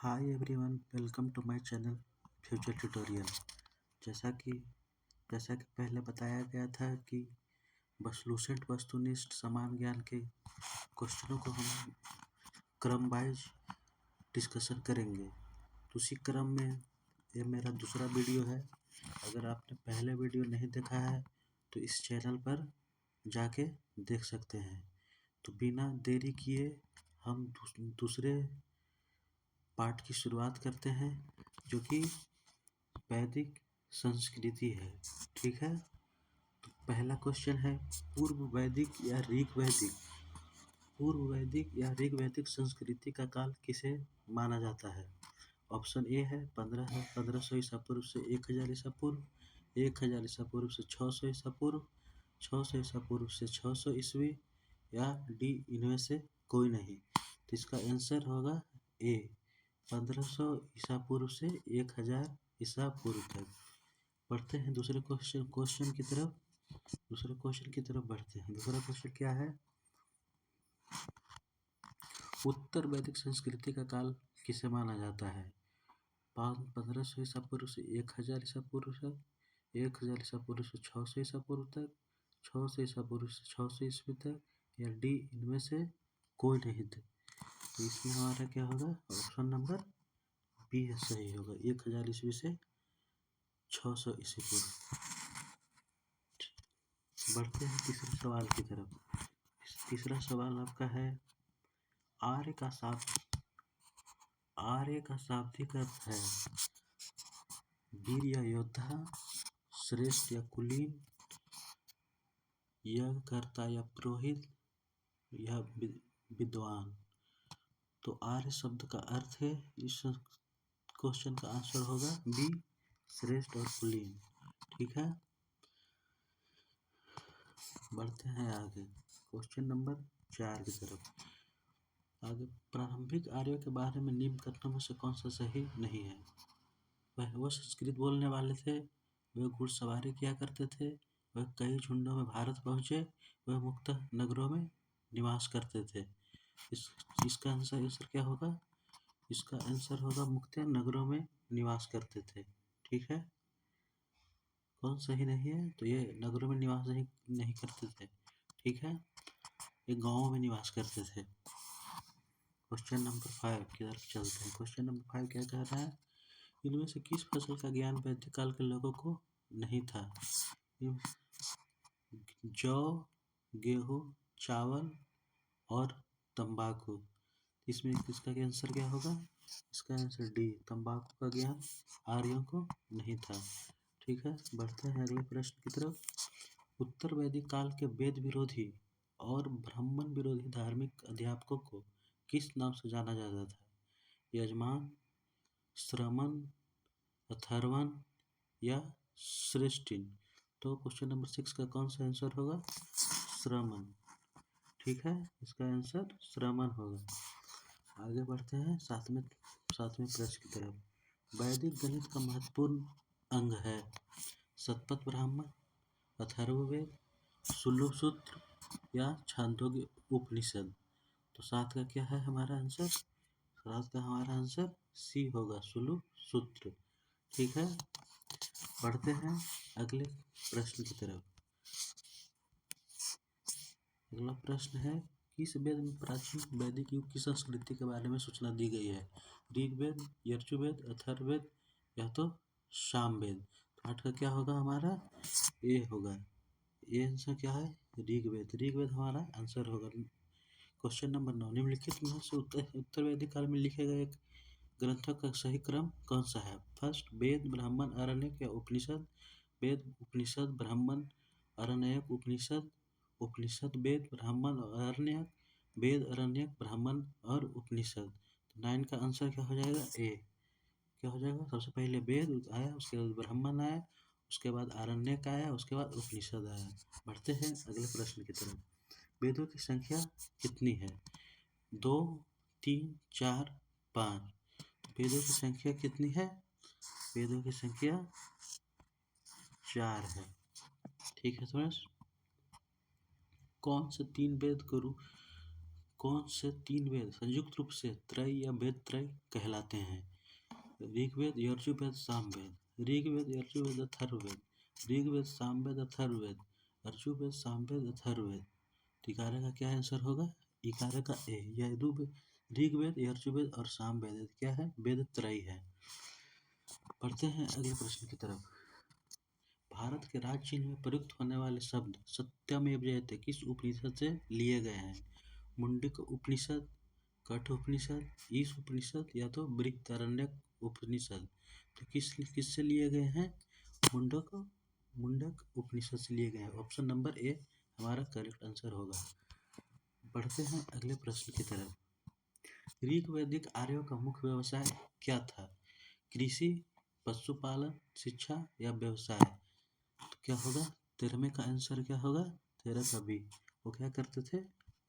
Hi everyone, welcome to my channel future tutorial. जैसा कि पहले बताया गया था कि बस लूसेंट वस्तुनिष्ठ समान ज्ञान के क्वेश्चनों को हम क्रम वाइज डिस्कशन करेंगे। तो उसी क्रम में ये मेरा दूसरा वीडियो है। अगर आपने पहले वीडियो नहीं देखा है तो इस चैनल पर जाके देख सकते हैं। तो बिना देरी किए हम दूसरे पाठ की शुरुआत करते हैं, जो कि वैदिक संस्कृति है। ठीक है, तो पहला क्वेश्चन है, पूर्व वैदिक या ऋग वैदिक संस्कृति का काल किसे माना जाता है? ऑप्शन ए है 1500 ईसा पूर्व से 1000 ईसा पूर्व, 1000 ईसा पूर्व से 600 ईसा पूर्व, 600 ईसा पूर्व से 600 ईस्वी, या डी इनमें से कोई नहीं। तो इसका आंसर होगा ए, 1500 ईसा पूर्व से 1000 ईसा पूर्व तक। बढ़ते हैं दूसरे क्वेश्चन की तरफ बढ़ते हैं। दूसरा क्वेश्चन क्या है? उत्तर वैदिक संस्कृति का काल किसे माना जाता है? 1500 ईसा पूर्व से 1000 ईसा पूर्व तक, 1000 ईसा पूर्व से 600 ईसा पूर्व तक, 600 ईसा पूर्व से 600 ईस्वी तक, या डी इनमें से कोई नहीं थे। तो इसमें हमारा क्या होगा? ऑप्शन नंबर बी सही होगा, 1000 ईस्वी से 600 ईस्वी पूर्व। बढ़ते हैं तीसरे सवाल की तरफ। तीसरा सवाल आपका है, आर्य का शाब्दिक अर्थ है वीर या योद्धा, श्रेष्ठ या कुलीन, यज्ञकर्ता या पुरोहित, या विद्वान। तो आर्य शब्द का अर्थ है, इस क्वेश्चन का आंसर होगा बी, श्रेष्ठ और कुलीन। ठीक है, बढ़ते हैं आगे क्वेश्चन नंबर 4 की तरफ। आगे, प्रारंभिक आर्यों के बारे में निम्न कथनों में से कौन सा सही नहीं है? वह संस्कृत बोलने वाले थे, वह घुड़सवारी किया करते थे, वह कई झुंडों में भारत पहुंचे, वह मुख्यतः नगरों में निवास करते थे। इसका आंसर क्या होगा? इसका आंसर होगा मुख्यतः नगरों में निवास करते थे। ठीक है, कौन सही नहीं है? तो ये नगरों में निवास नहीं करते थे। ठीक है, ये गांवों में निवास करते थे। क्वेश्चन नंबर 5 की तरफ चलते हैं। क्वेश्चन नंबर 5 क्या कह रहा है? इनमें से किस फसल का ज्ञान वैदिक काल के लोगों को नहीं था? जौ, गेहूं, चावल और तंबाकू। इसमें इसका आंसर क्या होगा? इसका आंसर डी, तंबाकू का ज्ञान आर्यों को नहीं था। ठीक है, बढ़ते हैं अगले प्रश्न की तरफ। उत्तर वैदिक काल के वेद विरोधी और ब्राह्मण विरोधी धार्मिक अध्यापकों को किस नाम से जाना जाता था? यजमान, श्रमण, अथर्वण, या श्रेष्ठिन। तो क्वेश्चन नंबर 6 का कौन सा आंसर होगा? श्रमण। ठीक है, इसका आंसर श्रमण होगा। आगे बढ़ते हैं सातवें प्रश्न की तरफ। वैदिक गणित का महत्वपूर्ण अंग है शतपथ ब्राह्मण, अथर्ववेद, सुलभ या छांदोग्य उपनिषद। तो 7 का क्या है हमारा आंसर? 7 का हमारा आंसर सी होगा, सुलभ सूत्र। ठीक है, बढ़ते हैं अगले प्रश्न की तरफ। अगला प्रश्न है, किस वेद में प्राचीन वैदिक युग की संस्कृति के बारे में सूचना दी गई है? ऋग्वेद, यजुर्वेद, अथर्ववेद, या तो सामवेद। 8 का क्या होगा हमारा? ए होगा। ये आंसर क्या है? ऋग्वेद हमारा आंसर होगा। क्वेश्चन नंबर 9, निम्नलिखित में से उत्तर वैदिक काल में लिखे गए ग्रंथों का सही क्रम कौन सा है? फर्स्ट, वेद, ब्राह्मण, आरण्यक या उपनिषद? वेद, उपनिषद, ब्राह्मण, आरण्यक, उपनिषद, उपनिषद, वेद, ब्राह्मण और आरण्यक, वेद, आरण्यक, ब्राह्मण और उपनिषद। तो 9 का आंसर क्या हो जाएगा? ए। क्या हो जाएगा? सबसे पहले वेद आया, उसके बाद ब्राह्मण आया, उसके बाद आरण्यक आया, उसके बाद उपनिषद आया। बढ़ते हैं अगले प्रश्न की तरफ। वेदों की संख्या कितनी है? 2, 3, 4, 5। वेदों की संख्या कितनी है? वेदों की संख्या 4 है। ठीक है फ्रेंड्स, कौन से 3 वेद कौन से 3 वेद संयुक्त रूप से त्रय या वेद त्रय कहलाते हैं? ऋग्वेद, यजुर्वेद, सामवेद। ऋग्वेद, यजुर्वेद, अथर्ववेद। ऋग्वेद, सामवेद, अथर्ववेद। यजुर्वेद, सामवेद, अथर्ववेद। इकारे का क्या आंसर होगा? इकारे का ए। यह ऋग्वेद, यजुर्वेद और सामवेद क्या है? वेद त्रय है। पढ़ते हैं अगले प्रश्न की तरफ। भारत के राज्य चिन्ह में प्रयुक्त होने वाले शब्द सत्यमेव जयते किस उपनिषद से लिए गए हैं? मुंडक उपनिषद, कठ उपनिषद, ईश उपनिषद या तो बृहदारण्यक उपनिषद। तो किससे लिए गए हैं? मुंडक उपनिषद से लिए गए हैं। ऑप्शन नंबर ए हमारा करेक्ट आंसर होगा। बढ़ते हैं अगले प्रश्न की तरफ। ऋग वैदिक आर्यों का मुख्य व्यवसाय क्या था? कृषि, पशुपालन, शिक्षा या व्यवसाय? तो क्या होगा? 13वें का आंसर क्या होगा? 13 का बी। वो क्या करते थे?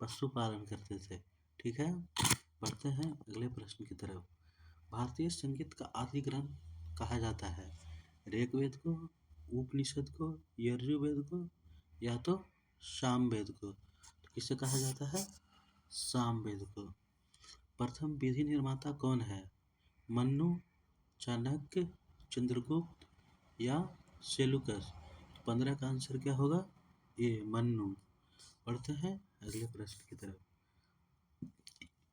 पशुपालन करते थे। ठीक है। बढ़ते हैं अगले प्रश्न की तरफ। भारतीय संगीत का आदि ग्रंथ कहा जाता है? ऋग्वेद को, उपनिषद को, यजुर्वेद को या तो सामवेद को? तो किसे कहा जाता है? सामवेद को। प्रथम विधि निर्माता कौन है? मन्नु, चाणक्य, चंद्रगुप्त या सेलुकस? 15 का आंसर क्या होगा? ए मन्नु। पढ़ते हैं अगले प्रश्न की तरफ।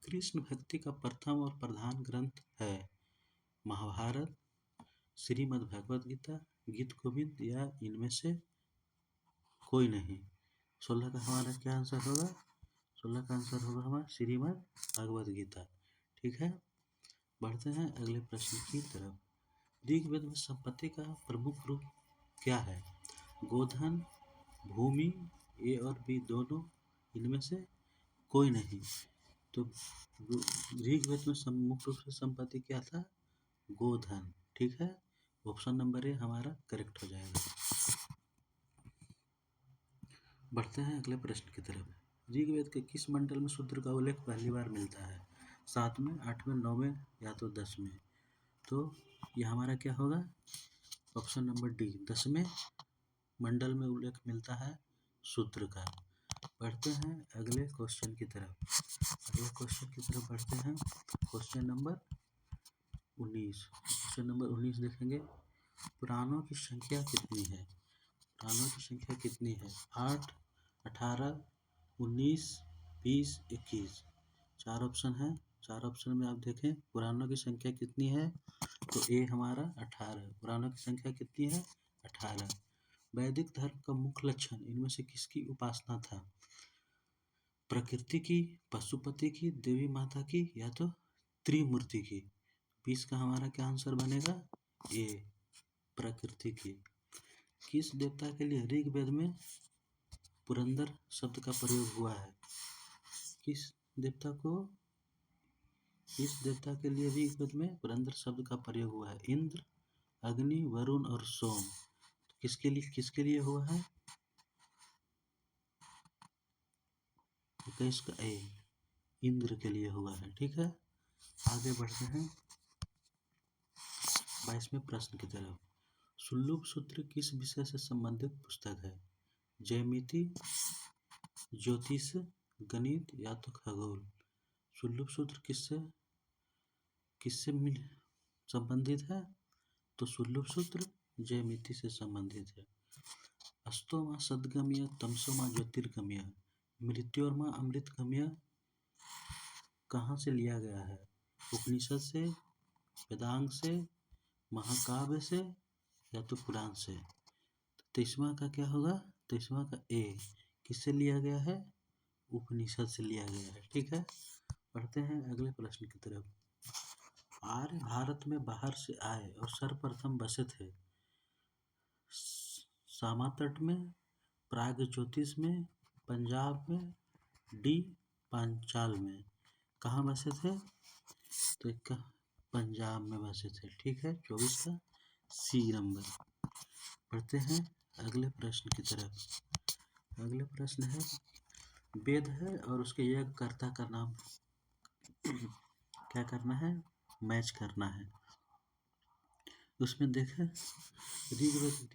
कृष्ण भक्ति का प्रथम और प्रधान ग्रंथ है? महाभारत, श्रीमद् भगवद गीता, गीत गोविंद या इनमें से कोई नहीं? 16 का हमारा क्या आंसर होगा? 16 का आंसर होगा हमारा श्रीमद् भगवद गीता। ठीक है। बढ़ते हैं अगले प्रश्न की तरफ। ऋग्वेद में संपत्ति का प्रमुख रूप क्या है? गोधन, भूमि, ए और बी दोनों, इनमें से कोई नहीं? तो ऋग्वेद में मुख्य रूप से संपत्ति क्या था? गोधन। ठीक है। ऑप्शन नंबर ए हमारा करेक्ट हो जाएगा। बढ़ते हैं अगले प्रश्न की तरफ। ऋग्वेद के किस मंडल में शूद्र का उल्लेख पहली बार मिलता है? 7वें, 8वें, 9वें या तो 10वें? तो यह हमारा क्या होगा? ऑप्शन नंबर डी 10वें मंडल में उल्लेख मिलता है शूद्र का। बढ़ते हैं अगले क्वेश्चन की तरफ। अगले क्वेश्चन की तरफ बढ़ते हैं। Question number 19। क्वेश्चन नंबर 19 देखेंगे। पुराणों की संख्या कितनी है? पुराणों की संख्या कितनी है? 8, 18, 19, 20, 21। 4 ऑप्शन है। 4 ऑप्शन में आप देखें पुराणों की संख्या कितनी है? तो ए हमारा 18। पुराणों की संख्या कितनी है? 18। वैदिक धर्म का मुख्य लक्षण इनमें से किसकी उपासना था? प्रकृति की, पशुपति की, देवी माता की या तो त्रिमूर्ति की? 20 का हमारा क्या आंसर बनेगा? ए प्रकृति की। किस देवता के लिए ऋग्वेद में पुरंदर शब्द का प्रयोग हुआ है? किस देवता के लिए ऋग्वेद में पुरंदर शब्द का प्रयोग हुआ है? इंद्र, अग्नि, वरुण और सोम। किसके लिए हुआ है? इसका ए इंद्र के लिए हुआ है। ठीक है। आगे बढ़ते हैं 22वें प्रश्न की तरफ। सुल्लभ सूत्र किस विषय से संबंधित पुस्तक है? ज्यामिति, ज्योतिष, गणित या तो खगोल? सुल्लभ सूत्र किससे संबंधित है? तो सुल्लभ सूत्र ज्यामिति से संबंधित है। अस्तोमा सद्गम्य, तमसोमा ज्योतिर्गम्य, मृत्योर्मा अमृतगम्य कहाँ से लिया गया है? उपनिषद से, वेदांग से, महाकाव्य से या तो पुराण से? 23वां का क्या होगा? 23वां का ए किससे लिया गया है? उपनिषद से लिया गया है। ठीक है। पढ़ते हैं अगले प्रश्न की तरफ। आर्य भारत में बाहर से आए और सर्वप्रथम बसे थे? सामातट में, प्रागज्योतिष में, पंजाब में, डी पांचाल में? कहाँ बसे थे? तो एक पंजाब में बसे थे। ठीक है। 24 का सी नंबर। पढ़ते हैं अगले प्रश्न की तरफ। अगले प्रश्न है वेद है और उसके यज्ञकर्ता का नाम क्या करना है? मैच करना है। उसमें देखें ऋग्वेद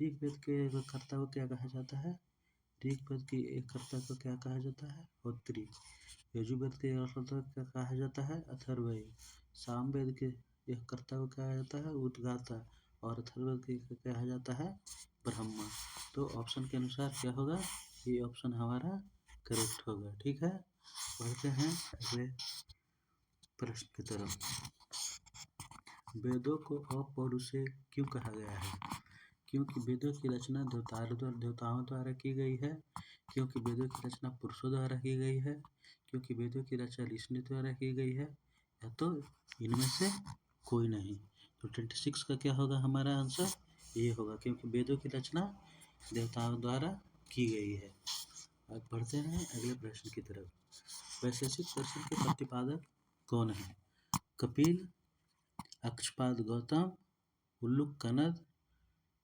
के यज्ञकर्ता को क्या कहा जाता है? ऋग्वेद के एक कर्ता को क्या कहा जाता है? होत्री। यजुर्वेद के एक कर्ता को क्या कहा जाता है? अथर्ववेद। सामवेद के एक कर्ता को कहा जाता है? उद्गाता। और अथर्ववेद के कहा जाता है? ब्रह्मा। तो ऑप्शन के अनुसार क्या होगा? ये ऑप्शन हमारा करेक्ट होगा। ठीक है, बढ़ते हैं अगले प्रश्न की तरफ। वेदों को अपौरुषेय क्यों कहा गया है? क्योंकि वेदों की रचना देवताओं द्वारा की गई है, क्योंकि वेदों की रचना पुरुषों द्वारा की गई है, क्योंकि वेदों की रचना ऋषि द्वारा की गई है, या तो इनमें से कोई नहीं। तो 26 का क्या होगा हमारा आंसर? ये होगा, क्योंकि वेदों की रचना देवताओं द्वारा की गई है। अब बढ़ते हैं अगले प्रश्न की तरफ। वैशेषिक दर्शन के प्रतिपादक कौन है? कपिल, अक्षपाद गौतम, उल्लूक कनद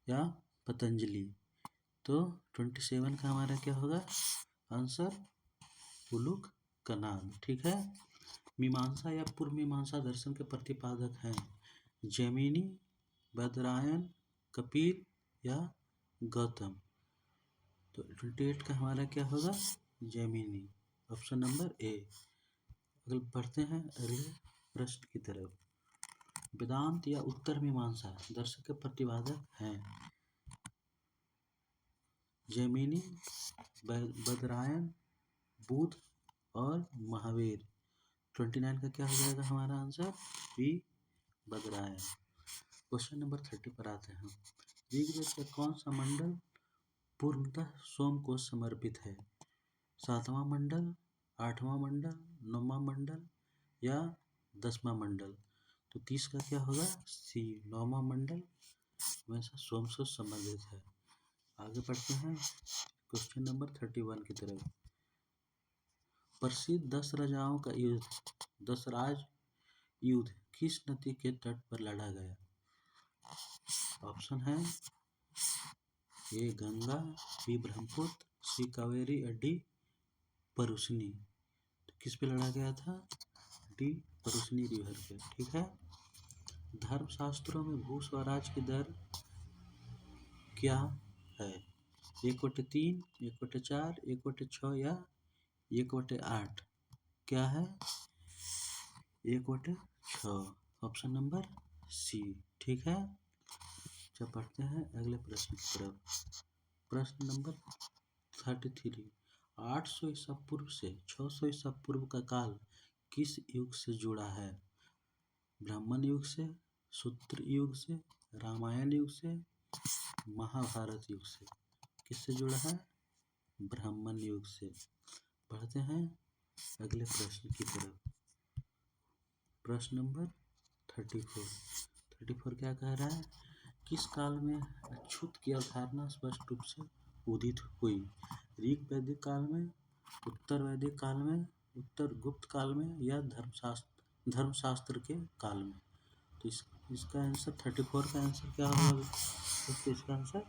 या पतंजलि? तो 27 का हमारा क्या होगा आंसर? उल्लूक कनाद। ठीक है। मीमांसा या पूर्व मीमांसा दर्शन के प्रतिपादक हैं जैमिनी, बादरायण, कपिल या गौतम? तो 28 का हमारा क्या होगा? Jaimini, option number A. अगले बढ़ते हैं अगले प्रश्न की तरफ। वेदांत या उत्तर मीमांसा दर्शन के प्रतिपादक हैं जैमिनी, बादरायण, बुद्ध और महावीर। 29 का क्या हो जाएगा हमारा answer? B, Badarayana. Question number 30 पर आते हैं। ऋग्वेद का कौन सा मंडल पूर्णतः सोम को समर्पित है? 7वां मंडल, 8वां मंडल, 9वां मंडल या 10वां मंडल? तो 30 का क्या होगा? सी, 9वां मंडल हमेशा सोम से संबंधित है। आगे बढ़ते हैं क्वेश्चन नंबर 31 की तरफ। प्रसिद्ध 10 राजाओं का युद्ध, 10 राज युद्ध किस नदी के तट पर लड़ा गया? ऑप्शन है ए गंगा, बी ब्रह्मपुत्र, सी कावेरी और डी परुशनी। तो किस पे लड़ा गया था? डी परुशनी रिवर पे। ठीक है। धर्मशास्त्रों में भू स्वराज की दर क्या है? 1/3, 1/4, 1/6 या 1/8? क्या है? 1/6, ऑप्शन नंबर सी। ठीक है। जब बढ़ते हैं अगले प्रश्न की तरफ। प्रश्न नंबर 33। 800 ईसा पूर्व से 600 ईसा पूर्व का काल किस युग से जुड़ा है? ब्राह्मण युग से, सूत्र युग से, रामायण युग से, महाभारत युग से? किससे जुड़ा है? ब्राह्मण युग से। बढ़ते हैं अगले प्रश्न की तरफ। प्रश्न नंबर 34 क्या कह रहा है? किस काल में अछूत की अवधारणा स्पष्ट रूप से उदित हुई? ऋग वैदिक काल में, उत्तर वैदिक काल में, उत्तर गुप्त काल में या धर्मशास्त्र के काल में? तो इसका आंसर 34 का आंसर क्या होगा? तो इसका आंसर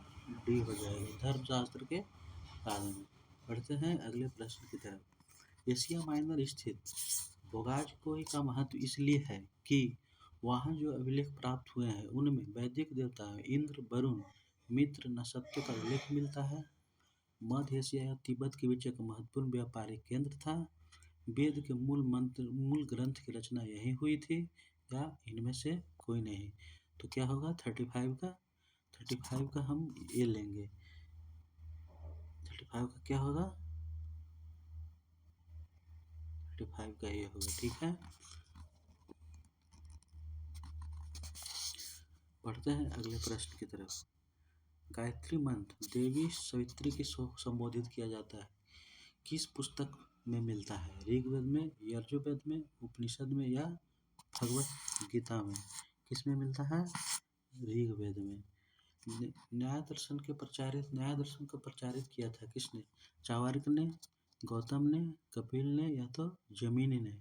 डी हो जाएगा, धर्मशास्त्र के काल में। बढ़ते हैं अगले प्रश्न की तरफ। एशिया माइनर स्थित बोगाजकोई का महत्व इसलिए है कि वहाँ जो अभिलेख प्राप्त हुए हैं उनमें वैदिक देवताओं इंद्र, वरुण, मित्र, नक्षत्रों का उल्लेख मिलता है। मध्य एशिया या तिब्बत के बीच एक महत्वपूर्ण व्यापारिक केंद्र था। वेद के मूल ग्रंथ की रचना यहीं हुई थी, या इनमें से कोई नहीं? तो क्या होगा 35 का? 35 का हम ये लेंगे। 35 का क्या होगा? 35 का ये होगा। ठीक है। बढ़ते हैं अगले प्रश्न की तरफ। गायत्री मंत्र देवी सवित्री की संबोधित किया जाता है किस पुस्तक में मिलता है? ऋग्वेद में, यजुर्वेद में, उपनिषद में या भगवत गीता में? किस में मिलता है? ऋग्वेद में। न्याय दर्शन को प्रचारित किया था किसने? चाणक्य ने, गौतम ने, कपिल ने या तो जैमिनी ने?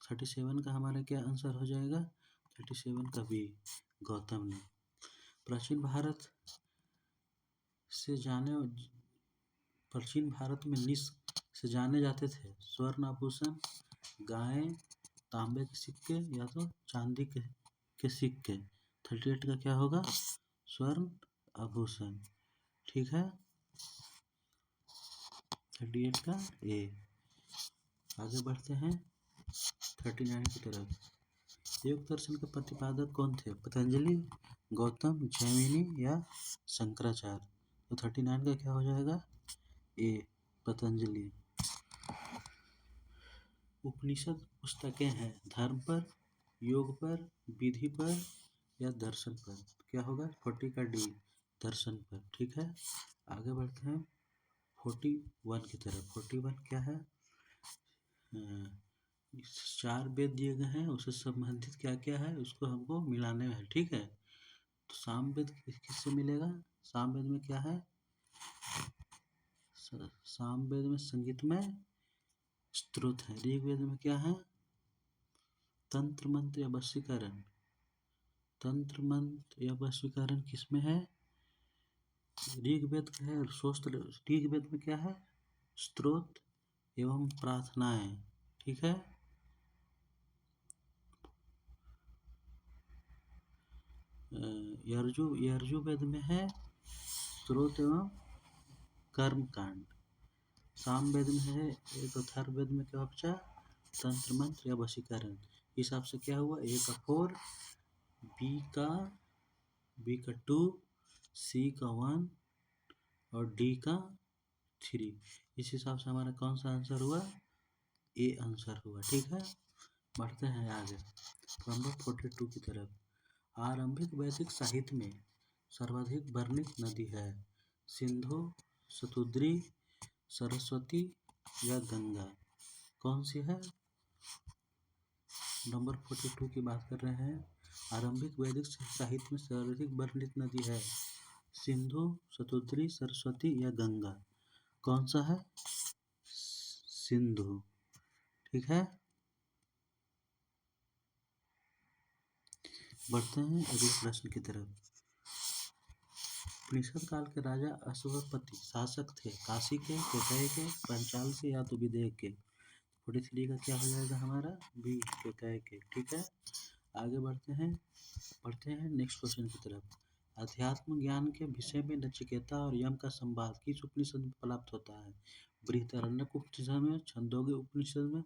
37 का हमारा क्या आंसर हो जाएगा? 37 का भी, गौतम ने। प्राचीन भारत में निश से जाने जाते थे स्वर्ण आभूषण, गाय, तांबे के सिक्के या तो चांदी के सिक्के? 38 का क्या होगा? स्वर्ण आभूषण। ठीक है। 38 का ए। आगे बढ़ते हैं 39 की तरफ। योग दर्शन के प्रतिपादक कौन थे? पतंजलि, गौतम, जैमिनी या शंकराचार्य? तो 39 का क्या हो जाएगा? ए, पतंजलि। उपनिषद पुस्तकें हैं धर्म पर, योग पर, विधि पर या दर्शन पर? क्या होगा? 40 का डी, दर्शन पर। ठीक है, आगे बढ़ते हैं 41 की तरफ। 41 क्या है? 4 वेद दिए गए हैं, उससे संबंधित क्या क्या है उसको हमको मिलाने में है। ठीक है, तो साम वेद किससे मिलेगा? साम वेद में क्या है? साम वेद में संगीत में स्तोत्र है। ऋग्वेद में क्या है? तंत्र मंत्र या वशीकरण। तंत्र मंत्र या वशीकरण किसमें है? ऋग्वेद है। ऋग्वेद में क्या है? स्तोत्र एवं प्रार्थनाएं। ठीक है, यजुर्वेद में है स्तोत्र एवं कर्म कांड। साम वेद में है, एक अथर्ववेद में क्या बचा? तंत्र मंत्र या वशीकरण। हिसाब से क्या हुआ? ए का 4, बी का 2, सी का 1 और डी का 3। इस हिसाब से हमारा कौन सा आंसर हुआ? ए आंसर हुआ। ठीक है, बढ़ते हैं आगे नंबर 42 की तरफ। आरंभिक वैदिक साहित्य में सर्वाधिक वर्णित नदी है? सिंधु, सतुद्री, सरस्वती या गंगा? कौन सी है? नंबर 42 की बात कर रहे हैं। आरंभिक वैदिक साहित्य में सर्वाधिक वर्णित नदी है सिंधु, सतुद्री, सरस्वती या गंगा? कौन सा है? सिंधु। ठीक है, बढ़ते हैं अगले प्रश्न की तरफ। उपनिषद काल के राजा अश्वपति शासक थे काशी के, केकय के, पांचाल के या तो विदेह के? 43 का क्या हो जाएगा हमारा? बी, केकय के। ठीक है, आगे बढ़ते हैं नेक्स्ट क्वेश्चन की तरफ। अध्यात्म ज्ञान के विषय में नचिकेता और यम का संवाद किस उपनिषद में प्राप्त होता है? बृहदारण्यक उपनिषद में, छंदोग्य उपनिषद में,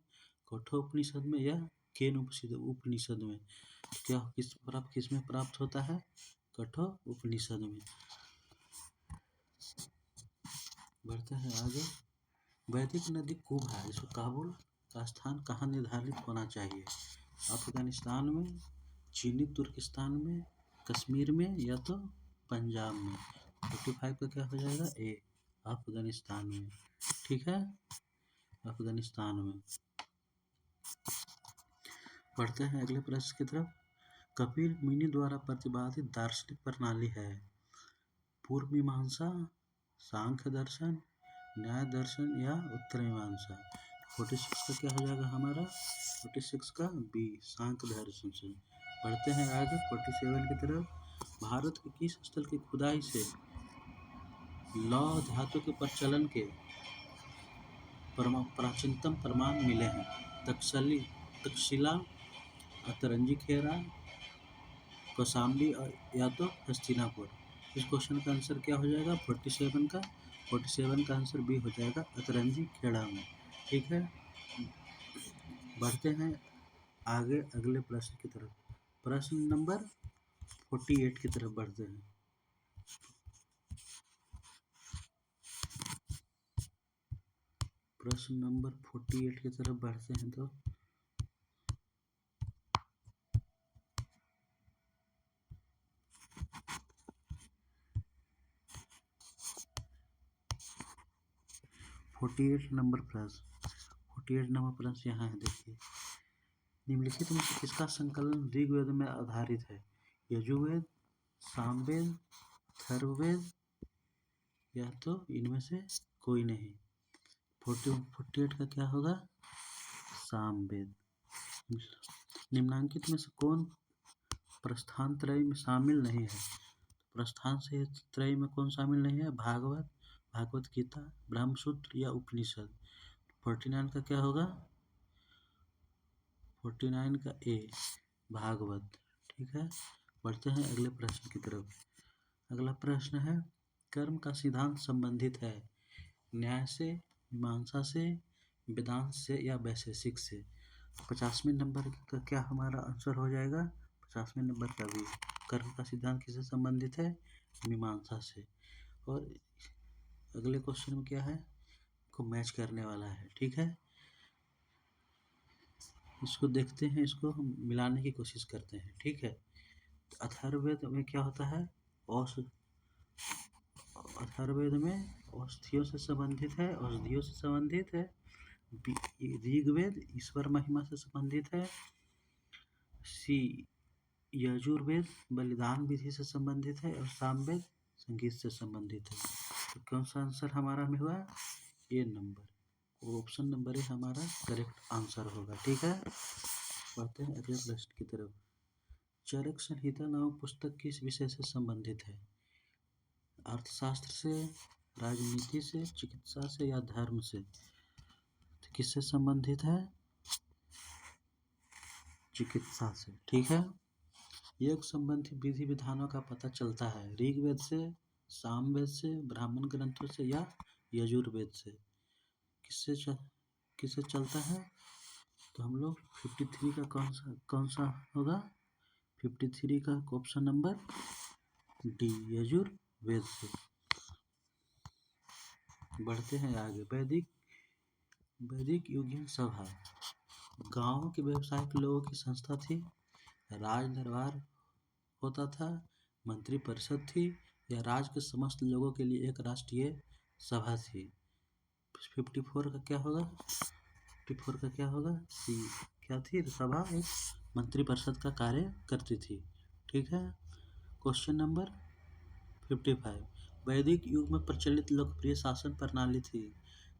कठोपनिषद में या केन उपनिषद में? क्या किस में प्राप्त होता है? कठोर उपनिषद में। बढ़ते हैं आगे। वैदिक नदी कुब है, इसको काबुल का स्थान कहाँ निर्धारित होना चाहिए? अफगानिस्तान में, चीनी तुर्किस्तान में, कश्मीर में या तो पंजाब में? 45 का क्या हो जाएगा? ए, अफगानिस्तान में। ठीक है, अफगानिस्तान में। बढ़ते हैं अगले प्रश्न की तरफ। कपिल मुनि द्वारा प्रतिपादित दार्शनिक प्रणाली है? पूर्व मीमांसा, सांख्य दर्शन, न्याय दर्शन या उत्तर मीमांसा? 46 का क्या हो जाएगा हमारा? 46 का बी, सांख्य दर्शन से। बढ़ते हैं आगे 47 की तरफ। भारत के किस स्थल की खुदाई से लौह धातु के प्रचलन के प्राचीनतम प्रमाण मिले हैं? तक्षशिला, अतरंजी खेरा, कौशाम्बी या तो हस्तिनापुर? इस क्वेश्चन का आंसर क्या हो जाएगा? 47 का आंसर बी हो जाएगा, अतरंजी खेड़ा में। ठीक है, बढ़ते हैं आगे अगले प्रश्न की तरफ। प्रश्न नंबर 48 की तरफ बढ़ते हैं। प्रश्न नंबर 48 की तरफ बढ़ते हैं तो 48 नंबर प्रश्न यहाँ है, देखिए। निम्नलिखित में से किसका संकलन ऋग्वेद में आधारित है? यजुर्वेद, सामवेद, अथर्ववेद या तो इनमें से कोई नहीं? 48 का क्या होगा? सामवेद। निम्नांकित में से कौन प्रस्थान त्रय में शामिल नहीं है? प्रस्थान से त्रय में कौन शामिल नहीं है? भागवत, भागवत गीता, ब्रह्मसूत्र या उपनिषद? 49 का क्या होगा? 49 का ए, भागवत। ठीक है, बढ़ते हैं अगले प्रश्न की तरफ। अगला प्रश्न है कर्म का सिद्धांत संबंधित है न्याय से, मीमांसा से, वेदांत से या वैशेषिक से। 50वें नंबर का क्या हमारा आंसर हो जाएगा? 50वें नंबर का भी कर्म का सिद्धांत किससे संबंधित है? मीमांसा से। और अगले क्वेश्चन में क्या है, को मैच करने वाला है, ठीक है। इसको देखते हैं, इसको हम मिलाने की कोशिश करते हैं, ठीक है। अथर्ववेद में क्या होता है? अथर्ववेद में औषधियों से संबंधित है, औषधियों से संबंधित है। ऋग्वेद ईश्वर महिमा से संबंधित है। यजुर्वेद बलिदान विधि से संबंधित है और सामवेद संगीत से संबंधित है। तो कौन सा आंसर हमारा में हुआ? ए नंबर, ऑप्शन नंबर ए हमारा करेक्ट आंसर होगा, ठीक है। बढ़ते हैं अगले प्रश्न की तरफ। चरक संहिता नामक पुस्तक किस विषय से संबंधित है? अर्थशास्त्र से, राजनीति से, चिकित्सा से या धर्म से? तो किससे संबंधित है? चिकित्सा से, ठीक है। योग संबंधी विधि विधानों का पता चलता है ऋग्वेद से, सामवेद से, ब्राह्मण ग्रंथों से या यजुर्वेद से? किससे चलता है? तो हम लोग 53 का कौन सा होगा? 53 का ऑप्शन नंबर डी, यजुर्वेद से। बढ़ते हैं आगे। वैदिक युगीन सभा गांव के व्यवसायिक लोगों की संस्था थी, राज दरबार होता था, मंत्री परिषद थी या राज्य के समस्त लोगों के लिए एक राष्ट्रीय सभा थी? 54 का क्या होगा? 54 का क्या होगा? सी, क्या थी? सभा एक मंत्री परिषद का कार्य करती थी, ठीक है। Question number 55। वैदिक युग में प्रचलित लोकप्रिय शासन प्रणाली थी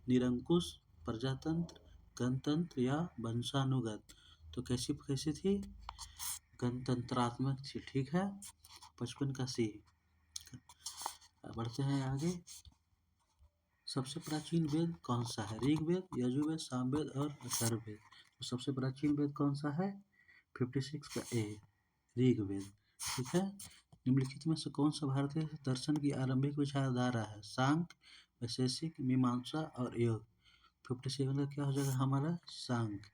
निरंकुश, प्रजातंत्र, गणतंत्र या वंशानुगत? तो कैसी थी? गणतंत्रात्मक थी, ठीक है। 55 का सी। बढ़ते हैं आगे। सबसे प्राचीन वेद कौन सा है? ऋग्वेद, यजुर्वेद, सामवेद और अथर्ववेद। तो सबसे प्राचीन वेद कौन सा है? 56 का ए, ऋग्वेद, ठीक है। निम्नलिखित में से कौन सा भारतीय दर्शन की आरंभिक विचारधारा है? सांख्य, वैशेषिक, मीमांसा और योग? 57 का क्या हो जाएगा हमारा? सांख्य,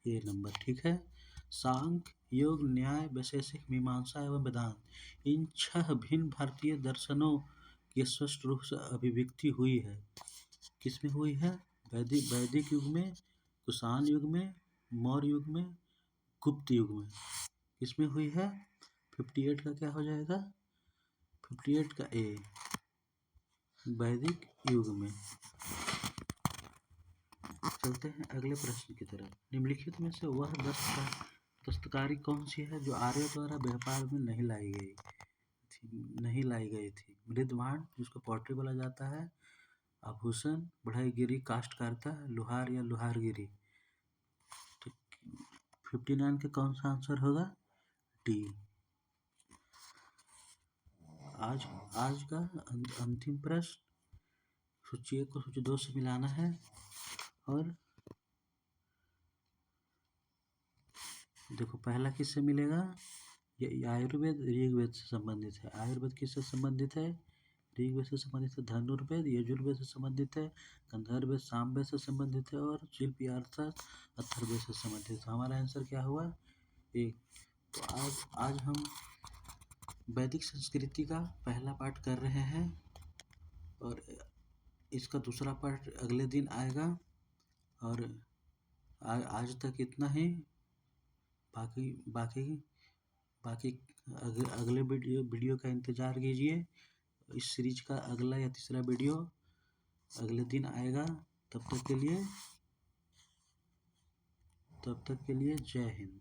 ए नंबर, ठीक है। सांख्य, योग, न्याय, वैशेषिक, मीमांसा एवं वेदांत, इन 6 भिन्न भारतीय दर्शनों की स्पष्ट रूप से अभिव्यक्ति हुई है। किसमें हुई है? वैदिक युग में, कुषाण युग में, मौर्य युग में, गुप्त युग में। किसमें हुई है? 58 का क्या हो जाएगा? 58 का ए, वैदिक युग में। चलते हैं अगले प्रश्न की तरफ। निम्नलिखित में से वह दस्तकारी कौन सी है जो आर्यों द्वारा व्यापार में नहीं लाई गई थी? मृदभांड, जिसको पॉटरी बोला जाता है, आभूषण, बढ़ईगिरी, काष्ठकारिता, लोहार या लोहारगिरी? तो 59 का कौन सा आंसर होगा? डी। आज का अंतिम प्रश्न, सूची 1 को सूची 2 से मिलाना है। और देखो पहला किससे मिलेगा? ये आयुर्वेद ऋग्वेद से संबंधित है। आयुर्वेद किससे संबंधित है? ऋग्वेद से संबंधित है। धनुर्वेद यजुर्वेद से संबंधित है। गंधर्ववेद सामवेद से संबंधित है। और शिल्पी अर्थशास्त्र अथर्ववेद से संबंधित है। हमारा आंसर क्या हुआ? एक। तो आज हम वैदिक संस्कृति का पहला पार्ट कर रहे हैं और इसका दूसरा पार्ट अगले दिन आएगा। और आज तक इतना ही। बाकी अगले वीडियो का इंतज़ार कीजिए। इस सीरीज का अगला या तीसरा वीडियो अगले दिन आएगा। तब तक के लिए जय हिंद।